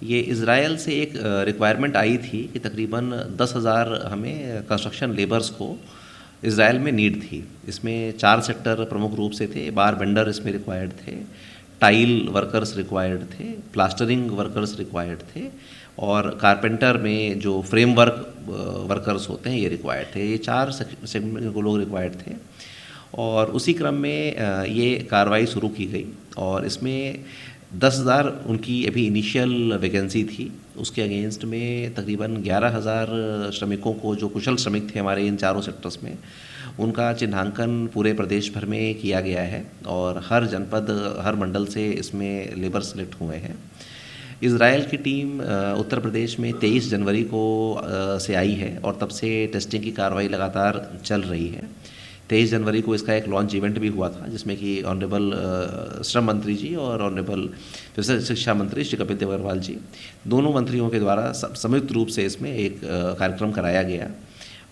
ये इज़राइल से एक रिक्वायरमेंट आई थी कि तकरीबन 10,000 हमें कंस्ट्रक्शन लेबर्स को इज़राइल में नीड थी। इसमें 4 सेक्टर प्रमुख रूप से थे। बार बेंडर इसमें रिक्वायर्ड थे, टाइल वर्कर्स रिक्वायर्ड थे, प्लास्टरिंग वर्कर्स रिक्वायर्ड थे और कारपेंटर में जो फ्रेमवर्क वर्कर्स होते हैं ये रिक्वायर्ड थे। ये 4 सेगमेंट को लोग रिक्वायर्ड थे और उसी क्रम में ये कार्रवाई शुरू की गई और इसमें 10,000 उनकी अभी इनिशियल वैकेंसी थी। उसके अगेंस्ट में तकरीबन 11,000 श्रमिकों को, जो कुशल श्रमिक थे हमारे इन चारों सेक्टर्स में, उनका चिन्हांकन पूरे प्रदेश भर में किया गया है और हर जनपद, हर मंडल से इसमें लेबर सेलेक्ट हुए हैं। इज़राइल की टीम उत्तर प्रदेश में 23 जनवरी को से आई है और तब से टेस्टिंग की कार्रवाई लगातार चल रही है। 23 जनवरी को इसका एक लॉन्च इवेंट भी हुआ था जिसमें कि ऑनरेबल श्रम मंत्री जी और ऑनरेबल शिक्षा मंत्री श्री कपिल देव अग्रवाल जी, दोनों मंत्रियों के द्वारा संयुक्त रूप से इसमें एक कार्यक्रम कराया गया।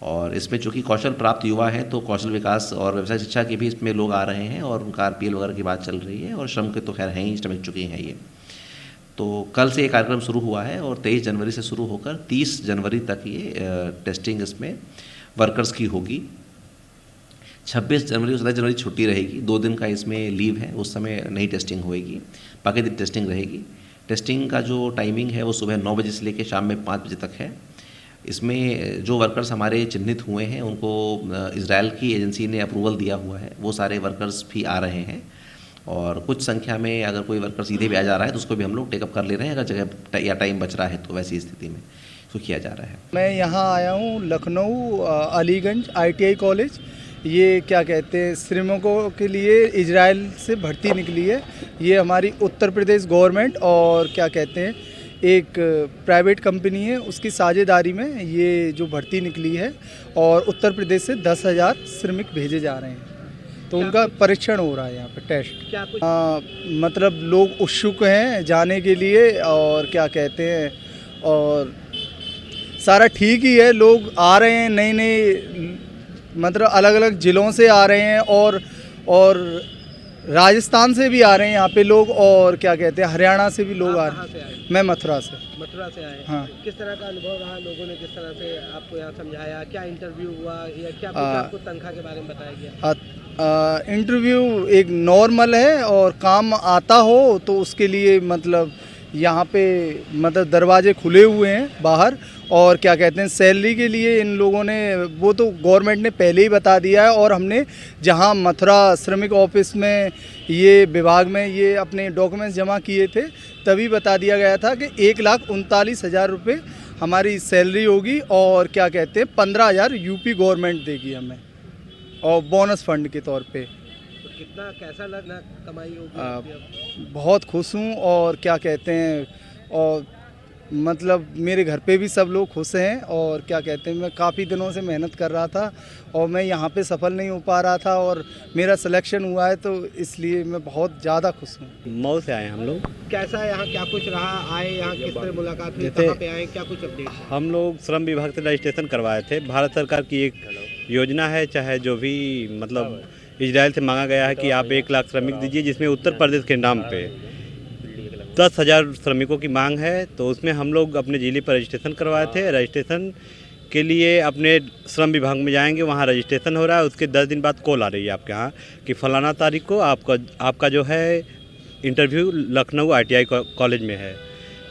और इसमें चूँकि कौशल प्राप्त युवा हैं तो कौशल विकास और व्यवसाय शिक्षा के भी इसमें लोग आ रहे हैं और उनका RPL वगैरह की बात चल रही है और श्रम के तो खैर हैं ही, श्रमिक चुके हैं ये। तो कल से ये कार्यक्रम शुरू हुआ है और 23 जनवरी से शुरू होकर 30 जनवरी तक ये टेस्टिंग इसमें वर्कर्स की होगी। 26 जनवरी और 27 जनवरी छुट्टी रहेगी, 2 दिन का इसमें लीव है, उस समय नई टेस्टिंग होएगी, बाकी दिन टेस्टिंग रहेगी। टेस्टिंग का जो टाइमिंग है वो सुबह 9 बजे से लेकर शाम में 5 बजे तक है। इसमें जो वर्कर्स हमारे चिन्हित हुए हैं उनको इज़राइल की एजेंसी ने अप्रूवल दिया हुआ है, वो सारे वर्कर्स भी आ रहे हैं और कुछ संख्या में अगर कोई वर्कर सीधे भी आ जा रहा है तो उसको भी हम लोग टेकअप कर ले रहे हैं, अगर जगह या टाइम बच रहा है तो वैसी स्थिति में इसको किया जा रहा है। मैं यहाँ आया हूँ लखनऊ अलीगंज ITI कॉलेज। ये क्या कहते हैं, श्रमिकों के लिए इजराइल से भर्ती निकली है। ये हमारी उत्तर प्रदेश गवर्नमेंट और क्या कहते हैं एक प्राइवेट कंपनी है, उसकी साझेदारी में ये जो भर्ती निकली है और उत्तर प्रदेश से 10,000 श्रमिक भेजे जा रहे हैं। तो उनका परीक्षण हो रहा है यहाँ पर, टेस्ट। क्या कुछ मतलब लोग उत्सुक हैं जाने के लिए और क्या कहते हैं, और सारा ठीक ही है। लोग आ रहे हैं, नए नए मतलब अलग अलग ज़िलों से आ रहे हैं और राजस्थान से भी आ रहे हैं यहाँ पे लोग और क्या कहते हैं हरियाणा से भी लोग आ रहे हैं। मैं मथुरा से आए। हाँ। किस तरह का अनुभव रहा, लोगों ने किस तरह से आपको यहाँ समझाया, क्या इंटरव्यू हुआ या क्या आपको तनख्वाह के बारे में बताया गया? इंटरव्यू एक नॉर्मल है और काम आता हो तो उसके लिए मतलब यहाँ पे मतलब दरवाजे खुले हुए हैं बाहर। और क्या कहते हैं सैलरी के लिए इन लोगों ने, वो तो गवर्नमेंट ने पहले ही बता दिया है और हमने जहाँ मथुरा श्रमिक ऑफिस में ये विभाग में ये अपने डॉक्यूमेंट्स जमा किए थे तभी बता दिया गया था कि 1,39,000 रुपये हमारी सैलरी होगी और क्या कहते हैं 15,000 यूपी गवर्नमेंट देगी हमें और बोनस फंड के तौर पे। कितना कैसा लगा कमाई होगी? बहुत खुश हूँ और क्या कहते हैं, और मतलब मेरे घर पे भी सब लोग खुश हैं और क्या कहते हैं मैं काफ़ी दिनों से मेहनत कर रहा था और मैं यहाँ पे सफल नहीं हो पा रहा था और मेरा सिलेक्शन हुआ है तो इसलिए मैं बहुत ज़्यादा खुश हूँ। मऊ से आए हम लोग। कैसा यहाँ क्या कुछ रहा, आए यहाँ किस तरह मुलाकात हुई, कहाँ पे आए, क्या कुछ अपडेट? हम लोग श्रम विभाग से रजिस्ट्रेशन करवाए थे। भारत सरकार की एक योजना है, चाहे जो भी मतलब इजराइल से मांगा गया है कि आप 1 लाख श्रमिक दीजिए, जिसमें उत्तर प्रदेश के नाम पे 10,000 श्रमिकों की मांग है। तो उसमें हम लोग अपने जिले पर रजिस्ट्रेशन करवाए थे। रजिस्ट्रेशन के लिए अपने श्रम विभाग में जाएंगे, वहाँ रजिस्ट्रेशन हो रहा है। उसके 10 दिन बाद कॉल आ रही है आपके यहाँ कि फलाना तारीख को आपका जो है इंटरव्यू लखनऊ ITI कॉलेज में है।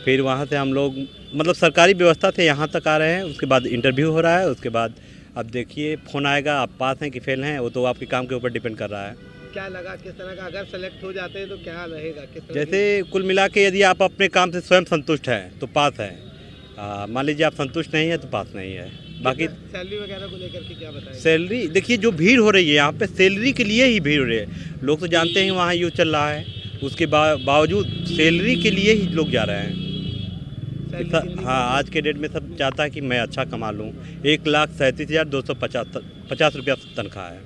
फिर वहाँ से हम लोग मतलब सरकारी व्यवस्था से यहाँ तक आ रहे हैं। उसके बाद इंटरव्यू हो रहा है, उसके बाद अब देखिए फ़ोन आएगा, आप पास हैं कि फेल हैं, वो तो आपके काम के ऊपर डिपेंड कर रहा है। क्या लगा, किस तरह का अगर सेलेक्ट हो जाते हैं तो क्या रहेगा, किस तरह? जैसे कुल मिला के यदि आप अपने काम से स्वयं संतुष्ट हैं तो पास है। मान लीजिए आप संतुष्ट नहीं है तो पास नहीं है। बाकी सैलरी वगैरह को लेकर के क्या बताएं? सैलरी देखिए, जो भीड़ हो रही है यहाँ पे सैलरी के लिए ही भीड़ हो रही है। लोग तो जानते हैं वहाँ युद्ध चल रहा है, उसके बावजूद सैलरी के लिए ही लोग जा रहे हैं। हाँ, आज के डेट में सब चाहता है कि मैं अच्छा कमा लूँ। 1,37,250 रुपया तनख्वाह है।